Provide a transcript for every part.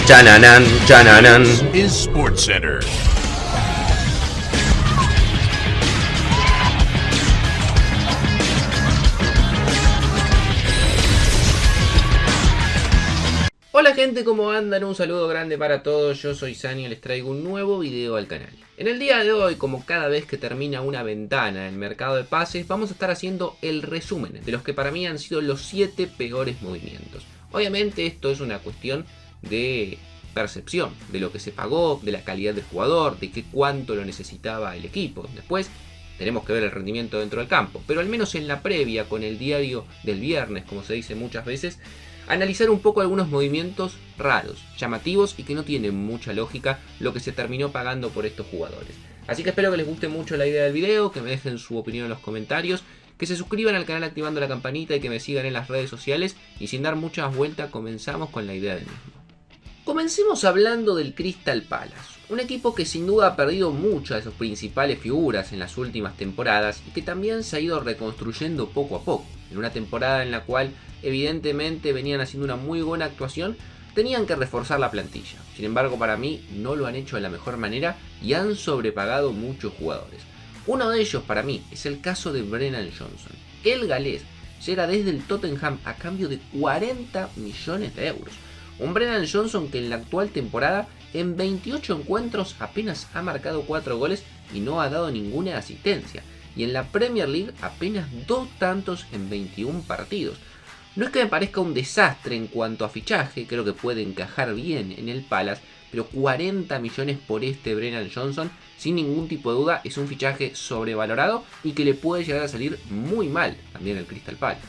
Chananan, chananan. Is SportsCenter. Hola gente, ¿cómo andan? Un saludo grande para todos, yo soy Sani y les traigo un nuevo video al canal. En el día de hoy, como cada vez que termina una ventana en el mercado de pases, vamos a estar haciendo el resumen de los que para mí han sido los 7 peores movimientos. Obviamente esto es una cuestión de percepción, de lo que se pagó, de la calidad del jugador, de qué cuánto lo necesitaba el equipo. Después tenemos que ver el rendimiento dentro del campo, pero al menos en la previa, con el diario del viernes, como se dice muchas veces, analizar un poco algunos movimientos raros, llamativos y que no tienen mucha lógica lo que se terminó pagando por estos jugadores. Así que espero que les guste mucho la idea del video, que me dejen su opinión en los comentarios, que se suscriban al canal activando la campanita y que me sigan en las redes sociales. Y sin dar muchas vueltas, comenzamos con la idea del mismo. Comencemos hablando del Crystal Palace, un equipo que sin duda ha perdido muchas de sus principales figuras en las últimas temporadas y que también se ha ido reconstruyendo poco a poco. En una temporada en la cual evidentemente venían haciendo una muy buena actuación, tenían que reforzar la plantilla. Sin embargo, para mí no lo han hecho de la mejor manera y han sobrepagado muchos jugadores. Uno de ellos para mí es el caso de Brennan Johnson. El galés llega desde el Tottenham a cambio de 40 millones de euros. Un Brennan Johnson que en la actual temporada en 28 encuentros apenas ha marcado 4 goles y no ha dado ninguna asistencia. Y en la Premier League apenas 2 tantos en 21 partidos. No es que me parezca un desastre en cuanto a fichaje, creo que puede encajar bien en el Palace, pero 40 millones por este Brennan Johnson, sin ningún tipo de duda, es un fichaje sobrevalorado y que le puede llegar a salir muy mal también al Crystal Palace.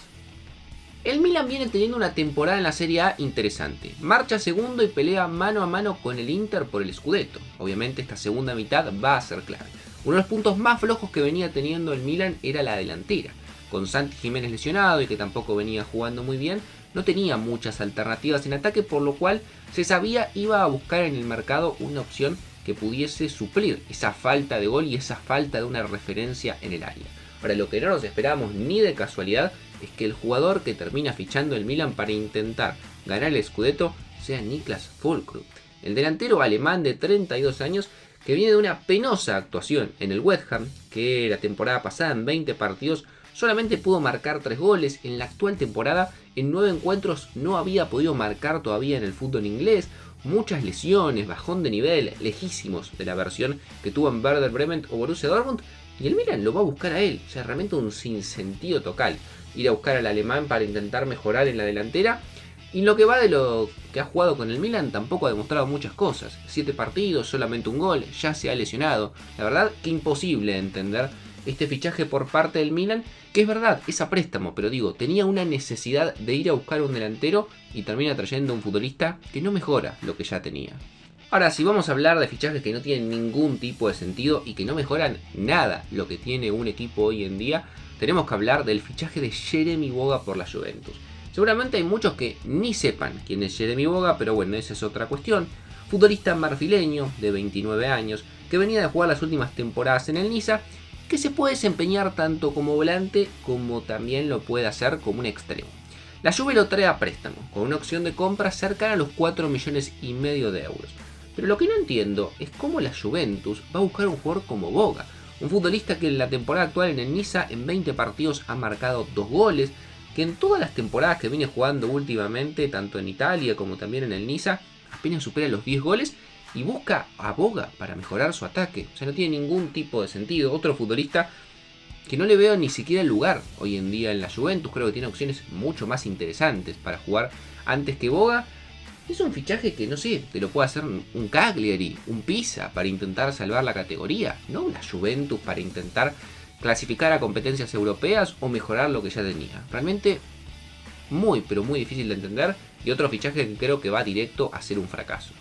El Milan viene teniendo una temporada en la Serie A interesante. Marcha segundo y pelea mano a mano con el Inter por el Scudetto. Obviamente esta segunda mitad va a ser clave. Uno de los puntos más flojos que venía teniendo el Milan era la delantera. Con Santi Jiménez lesionado y que tampoco venía jugando muy bien, no tenía muchas alternativas en ataque, por lo cual se sabía iba a buscar en el mercado una opción que pudiese suplir esa falta de gol y esa falta de una referencia en el área. Ahora, lo que no nos esperábamos ni de casualidad es que el jugador que termina fichando el Milan para intentar ganar el Scudetto sea Niklas Füllkrug, el delantero alemán de 32 años que viene de una penosa actuación en el West Ham, que la temporada pasada en 20 partidos solamente pudo marcar 3 goles. En la actual temporada en 9 encuentros no había podido marcar todavía en el fútbol inglés. Muchas lesiones, bajón de nivel, lejísimos de la versión que tuvo en Werder Bremen o Borussia Dortmund. Y el Milan lo va a buscar a él. O sea, realmente un sinsentido total ir a buscar al alemán para intentar mejorar en la delantera. Y lo que va de lo que ha jugado con el Milan tampoco ha demostrado muchas cosas. 7 partidos, solamente un gol, ya se ha lesionado. La verdad que imposible de entender este fichaje por parte del Milan, que es verdad, es a préstamo, pero digo, tenía una necesidad de ir a buscar un delantero y termina trayendo un futbolista que no mejora lo que ya tenía. Ahora, si vamos a hablar de fichajes que no tienen ningún tipo de sentido y que no mejoran nada lo que tiene un equipo hoy en día, tenemos que hablar del fichaje de Jeremy Boga por la Juventus. Seguramente hay muchos que ni sepan quién es Jeremy Boga, pero bueno, esa es otra cuestión. Futbolista marfileño de 29 años, que venía de jugar las últimas temporadas en el Niza, que se puede desempeñar tanto como volante como también lo puede hacer como un extremo. La Juve lo trae a préstamo, con una opción de compra cercana a los 4,5 millones de euros. Pero lo que no entiendo es cómo la Juventus va a buscar un jugador como Boga, un futbolista que en la temporada actual en el Niza en 20 partidos ha marcado 2 goles, que en todas las temporadas que viene jugando últimamente, tanto en Italia como también en el Niza, apenas supera los 10 goles y busca a Boga para mejorar su ataque. O sea, no tiene ningún tipo de sentido. Otro futbolista que no le veo ni siquiera el lugar hoy en día en la Juventus. Creo que tiene opciones mucho más interesantes para jugar antes que Boga. Es un fichaje que, no sé, te lo puede hacer un Cagliari, un Pisa para intentar salvar la categoría. No la Juventus para intentar clasificar a competencias europeas o mejorar lo que ya tenía. Realmente muy, pero muy difícil de entender. Y otro fichaje que creo que va directo a ser un fracaso.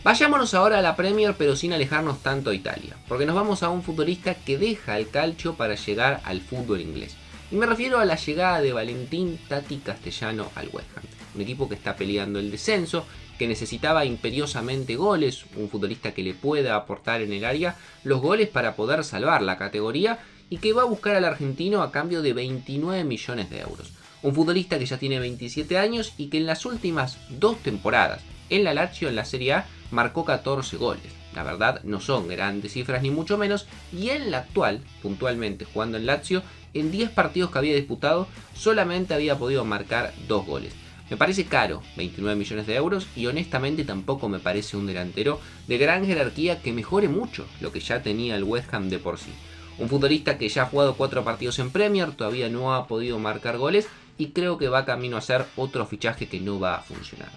Vayámonos ahora a la Premier, pero sin alejarnos tanto a Italia, porque nos vamos a un futbolista que deja el calcio para llegar al fútbol inglés. Y me refiero a la llegada de Valentín Tati Castellano al West Ham, un equipo que está peleando el descenso, que necesitaba imperiosamente goles, un futbolista que le pueda aportar en el área los goles para poder salvar la categoría y que va a buscar al argentino a cambio de 29 millones de euros. Un futbolista que ya tiene 27 años y que en las últimas 2 temporadas en la Lazio en la Serie A marcó 14 goles. La verdad no son grandes cifras ni mucho menos, y en la actual, puntualmente jugando en Lazio, en 10 partidos que había disputado solamente había podido marcar 2 goles. Me parece caro, 29 millones de euros, y honestamente tampoco me parece un delantero de gran jerarquía que mejore mucho lo que ya tenía el West Ham de por sí. Un futbolista que ya ha jugado 4 partidos en Premier, todavía no ha podido marcar goles y creo que va camino a ser otro fichaje que no va a funcionar.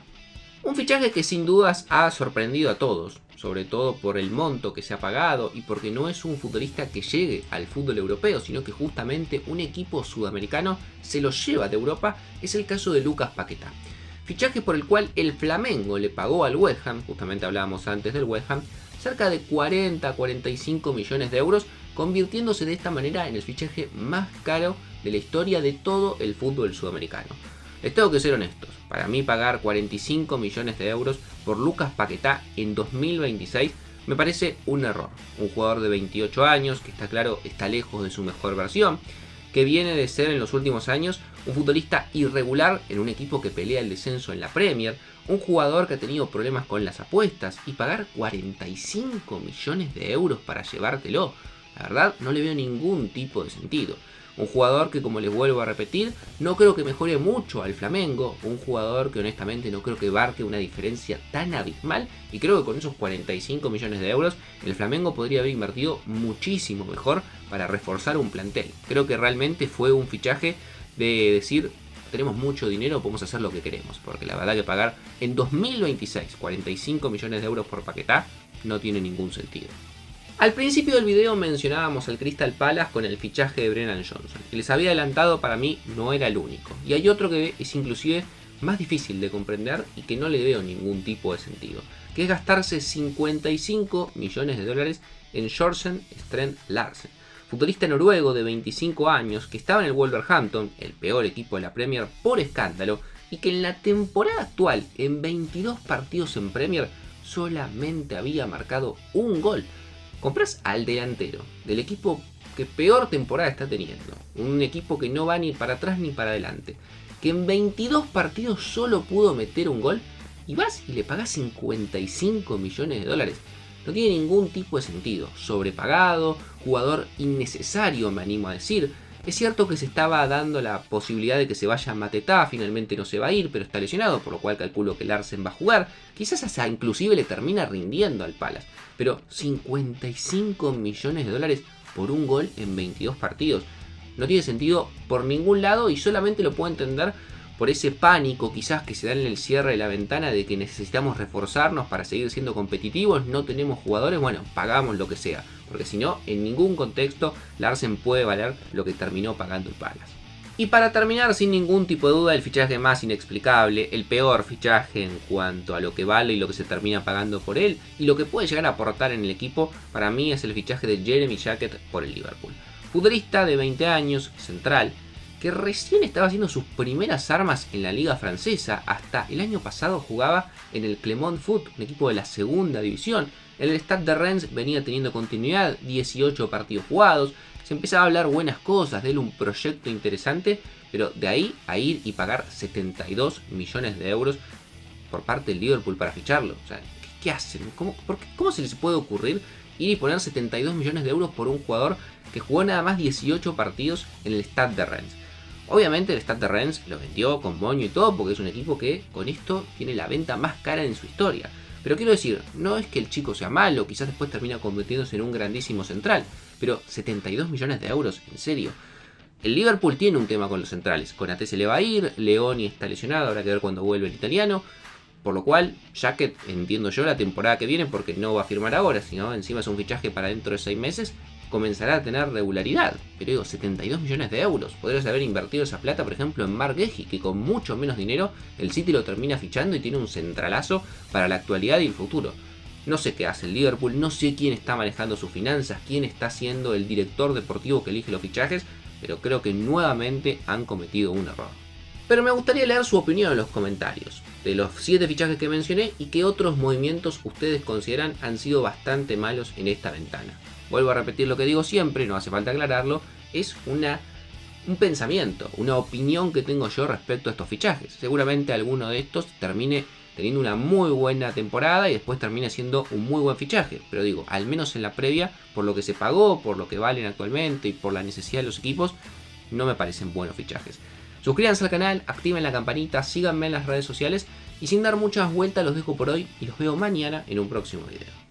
Un fichaje que sin dudas ha sorprendido a todos, sobre todo por el monto que se ha pagado y porque no es un futbolista que llegue al fútbol europeo, sino que justamente un equipo sudamericano se lo lleva de Europa, es el caso de Lucas Paquetá. Fichaje por el cual el Flamengo le pagó al West Ham, justamente hablábamos antes del West Ham, cerca de 40-45 millones de euros, convirtiéndose de esta manera en el fichaje más caro de la historia de todo el fútbol sudamericano. Les tengo que ser honestos, para mí pagar 45 millones de euros por Lucas Paquetá en 2026 me parece un error. Un jugador de 28 años, que está claro está lejos de su mejor versión, que viene de ser en los últimos años un futbolista irregular en un equipo que pelea el descenso en la Premier, un jugador que ha tenido problemas con las apuestas, y pagar 45 millones de euros para llevártelo, la verdad no le veo ningún tipo de sentido. Un jugador que, como les vuelvo a repetir, no creo que mejore mucho al Flamengo. Un jugador que honestamente no creo que marque una diferencia tan abismal. Y creo que con esos 45 millones de euros el Flamengo podría haber invertido muchísimo mejor para reforzar un plantel. Creo que realmente fue un fichaje de decir: tenemos mucho dinero, podemos hacer lo que queremos. Porque la verdad que pagar en 2026 45 millones de euros por Paquetá no tiene ningún sentido. Al principio del video mencionábamos al Crystal Palace con el fichaje de Brennan Johnson. Que les había adelantado, para mí no era el único. Y hay otro que es inclusive más difícil de comprender y que no le veo ningún tipo de sentido. Que es gastarse 55 millones de dólares en Jorgen Strand Larsen. Futbolista noruego de 25 años que estaba en el Wolverhampton, el peor equipo de la Premier por escándalo. Y que en la temporada actual, en 22 partidos en Premier, solamente había marcado un gol. Compras al delantero del equipo que peor temporada está teniendo, un equipo que no va ni para atrás ni para adelante, que en 22 partidos solo pudo meter un gol, y vas y le pagás 55 millones de dólares. No tiene ningún tipo de sentido. Sobrepagado, jugador innecesario, me animo a decir. Es cierto que se estaba dando la posibilidad de que se vaya Matetá, finalmente no se va a ir, pero está lesionado, por lo cual calculo que Larsen va a jugar. Quizás hasta inclusive le termina rindiendo al Palace. Pero 55 millones de dólares por un gol en 22 partidos. No tiene sentido por ningún lado, y solamente lo puedo entender por ese pánico quizás que se da en el cierre de la ventana de que necesitamos reforzarnos para seguir siendo competitivos, no tenemos jugadores, bueno, pagamos lo que sea. Porque si no, en ningún contexto Larsen puede valer lo que terminó pagando el Palace. Y para terminar, sin ningún tipo de duda, el fichaje más inexplicable, el peor fichaje en cuanto a lo que vale y lo que se termina pagando por él, y lo que puede llegar a aportar en el equipo, para mí es el fichaje de Jeremy Jackett por el Liverpool. Futbolista de 20 años, central, que recién estaba haciendo sus primeras armas en la liga francesa. Hasta el año pasado jugaba en el Clermont Foot, un equipo de la segunda división. En el Stade de Rennes venía teniendo continuidad, 18 partidos jugados. Se empezaba a hablar buenas cosas de él, un proyecto interesante, pero de ahí a ir y pagar 72 millones de euros por parte del Liverpool para ficharlo. O sea, ¿qué hacen? ¿Cómo se les puede ocurrir ir y poner 72 millones de euros por un jugador que jugó nada más 18 partidos en el Stade de Rennes? Obviamente el Stade de Rennes lo vendió con moño y todo, porque es un equipo que con esto tiene la venta más cara en su historia. Pero quiero decir, no es que el chico sea malo, quizás después termina convirtiéndose en un grandísimo central, pero 72 millones de euros, en serio. El Liverpool tiene un tema con los centrales. Konaté se le va a ir, Leoni está lesionado, habrá que ver cuando vuelve el italiano. Por lo cual, Jackett, entiendo yo, la temporada que viene, porque no va a firmar ahora, sino encima es un fichaje para dentro de 6 meses, comenzará a tener regularidad. Pero digo, 72 millones de euros. Podrías haber invertido esa plata, por ejemplo, en Marc Guehi, que con mucho menos dinero el City lo termina fichando y tiene un centralazo para la actualidad y el futuro. No sé qué hace el Liverpool, no sé quién está manejando sus finanzas, quién está siendo el director deportivo que elige los fichajes, pero creo que nuevamente han cometido un error. Pero me gustaría leer su opinión en los comentarios, de los 7 fichajes que mencioné y qué otros movimientos ustedes consideran han sido bastante malos en esta ventana. Vuelvo a repetir lo que digo siempre, no hace falta aclararlo, es un pensamiento, una opinión que tengo yo respecto a estos fichajes. Seguramente alguno de estos termine teniendo una muy buena temporada y después termina siendo un muy buen fichaje. Pero digo, al menos en la previa, por lo que se pagó, por lo que valen actualmente y por la necesidad de los equipos, no me parecen buenos fichajes. Suscríbanse al canal, activen la campanita, síganme en las redes sociales y sin dar muchas vueltas los dejo por hoy y los veo mañana en un próximo video.